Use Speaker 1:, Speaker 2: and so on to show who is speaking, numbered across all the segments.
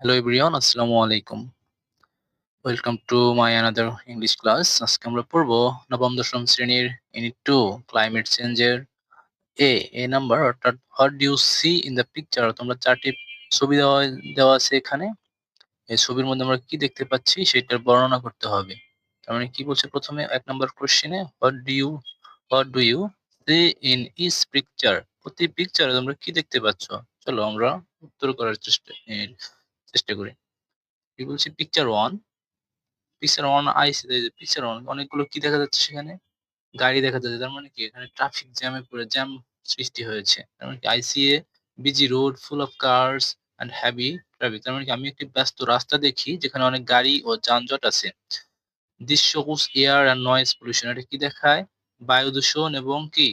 Speaker 1: Hello everyone, আসসালামু আলাইকুম। Welcome to my another English class. আজকে আমরা পড়ব নবম দশম শ্রেণীর ইউনিট 2 ক্লাইমেট চেঞ্জের এ নাম্বার অর্থাৎ what do you see in the picture. তোমরা চারটি ছবি দেওয়া আছে এখানে। এই ছবির মধ্যে আমরা কি দেখতে পাচ্ছি সেটার বর্ণনা করতে হবে। তার মানে কি বলছে প্রথমে ১ নাম্বার কোশ্চেনে what do you see in each picture. প্রতি পিকচারে তোমরা কি দেখতে পাচ্ছ? চলো আমরা উত্তর করার চেষ্টা করি। কি বলছে পিকচার 1, পিকচার 1 আইসি পিকচার 1 অনেকগুলো কি দেখা যাচ্ছে সেখানে? গাড়ি দেখা যাচ্ছে। তার মানে কি এখানে ট্রাফিক জ্যামে পুরো জ্যাম সৃষ্টি হয়েছে। তার মানে কি I see a busy road full of cars and heavy traffic. তার মানে কি আমি একটি ব্যস্ত রাস্তা দেখি যেখানে অনেক গাড়ি ও যানজট আছে। This shows air and noise pollution. এটা কি দেখায়? বায়ু দূষণ এবং কি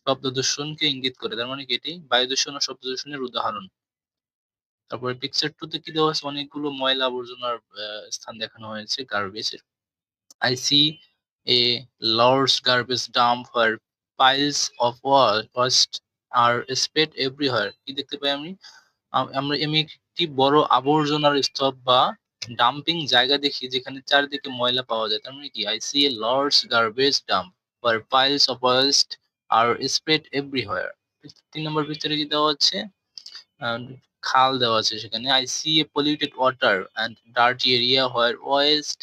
Speaker 1: শব্দ দূষণকে ইঙ্গিত করে। তার মানে কি এটি বায়ু দূষণ ও শব্দ দূষণের উদাহরণ। তারপরে পিকচার 2 তে কি দেওয়া আছে? অনেকগুলো ময়লা আবর্জনার স্থান দেখানো হয়েছে গার্বেজ এর। I see a large garbage dump where piles of waste are spread everywhere. কি দেখতে পাই আমি? আমি একটি বড় আবর্জনার স্তূপ বা ডাম্পিং জায়গা দেখি যেখানে চারিদিকে ময়লা পাওয়া যায়। তার মানে কি? I see a large garbage dump where piles of waste are spread everywhere. ৩ নম্বর পিকচারে কি দেওয়া আছে? খাল দেওয়া আছে সেখানে। I see a polluted water and dirty area where waste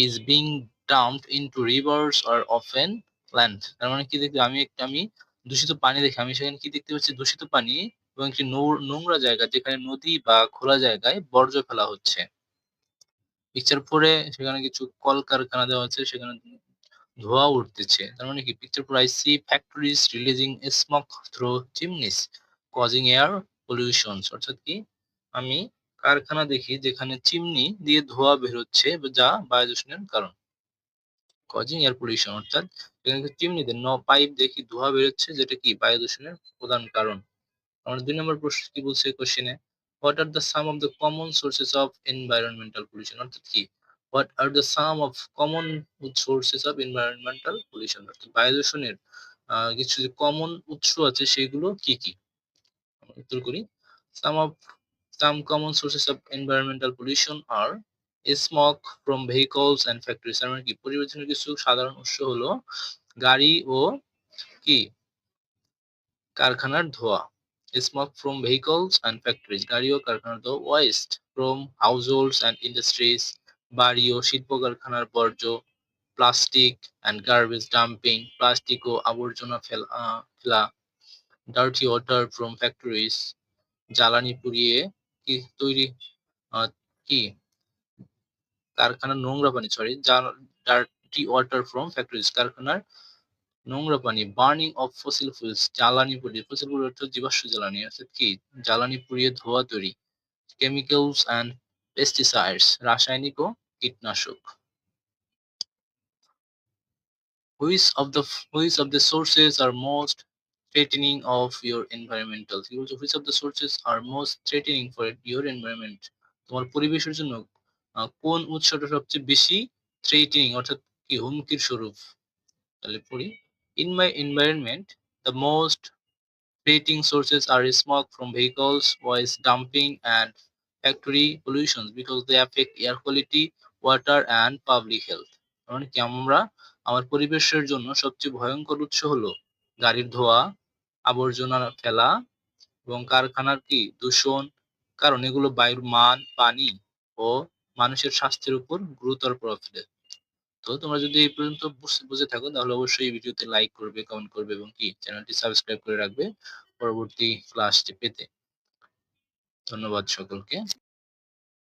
Speaker 1: is being dumped into rivers or often land. তার মানে কি দেখতে আমি দূষিত পানি দেখি। আমি সেখানে কি দেখতে পাচ্ছি? দূষিত পানি এবং একটি নোংরা জায়গা যেখানে নদী বা খোলা জায়গায় বর্জ্য ফেলা হচ্ছে। পিকচার 4 এ সেখানে কিছু কলকারখানা দেওয়া আছে সেখানে ধোঁয়া উঠতেছে। তার মানে কি picture 4 I see factories releasing smoke through chimneys causing air pollution. অর্থাৎ কি আমি কারখানা দেখি যেখানে চিমনি দিয়ে ধোঁয়া বের হচ্ছে যা বায়ু দূষণের কারণ। causing air pollution অর্থাৎ এখানে চিমনিতে পাইপ দেখি ধোঁয়া বেরোচ্ছে যেটা কি বায়ু দূষণের প্রধান কারণ। আমার ২ নম্বর প্রশ্ন কি বলছে কোশ্চেনে what are the some of the common sources of environmental pollution অর্থাৎ কি what are the some of common sources of environmental pollution অর্থাৎ বায়ু দূষণের কিছু যে কমন উৎস আছে সেগুলো কি কি? আমরা উত্তর করি সাম of some common sources of environmental pollution are smoke from vehicles and factories তার মানে কি পরিবেশের কিছু সাধারণ উৎস হলো গাড়ি ও কি কারখানার ধোঁয়া। Smoke from vehicles and factories গাড়ি ও কারখানার ধোঁয়া। Waste from households and industries বাড়ি ও শিল্প কারখানার বর্জ্য। Plastic and garbage dumping plastic ও আবর্জনা ফেলা। Dirty water from factories জ্বালানি পুড়িয়ে কি তৈরি আহ, কি কারখানার নোংরা পানি ডার্টি ওয়াটার ফ্রম ফ্যাক্টরিজ কারখানার নোংরা পানি। বার্নিং অফ ফসিল ফুয়েলস জ্বালানি পুড়িয়ে ফসিল ফুয়েল অর্থাৎ জীবাশ্ম জ্বালানি অর্থাৎ কি জ্বালানি পুড়িয়ে ধোঁয়া তৈরি। কেমিক্যালস অ্যান্ড পেস্টিসাইডস রাসায়নিক ও কীটনাশক। Which of the sources R most threatening of your environmental কি বলছে which of the sources R most threatening for your environment তোমার পরিবেশের জন্য কোন উৎসটা সবচেয়ে বেশি থ্রেটেনিং অর্থাৎ কি হুমকির স্বরূপ। তাহলে পড়ি in my environment the most threatening sources are smoke from vehicles, waste dumping, and factory pollutions because they affect air quality, water, and public health. কারণ কি আমার পরিবেশের জন্য সবচেয়ে ভয়ঙ্কর উৎস হলো গাড়ির ধোঁয়া, আবর্জনা ফেলা এবং কারখানার কি দূষণ। কারণ এগুলো বায়ুর মান, পানি ও মানুষের স্বাস্থ্যের উপর গুরুতর প্রভাব ফেলে। তো তোমরা যদি এই পর্যন্ত বুঝে থাকো তাহলে অবশ্যই এই ভিডিওতে লাইক করবে, কমেন্ট করবে এবং কি চ্যানেলটি সাবস্ক্রাইব করে রাখবে পরবর্তী ক্লাসটি পেতে। ধন্যবাদ সকলকে।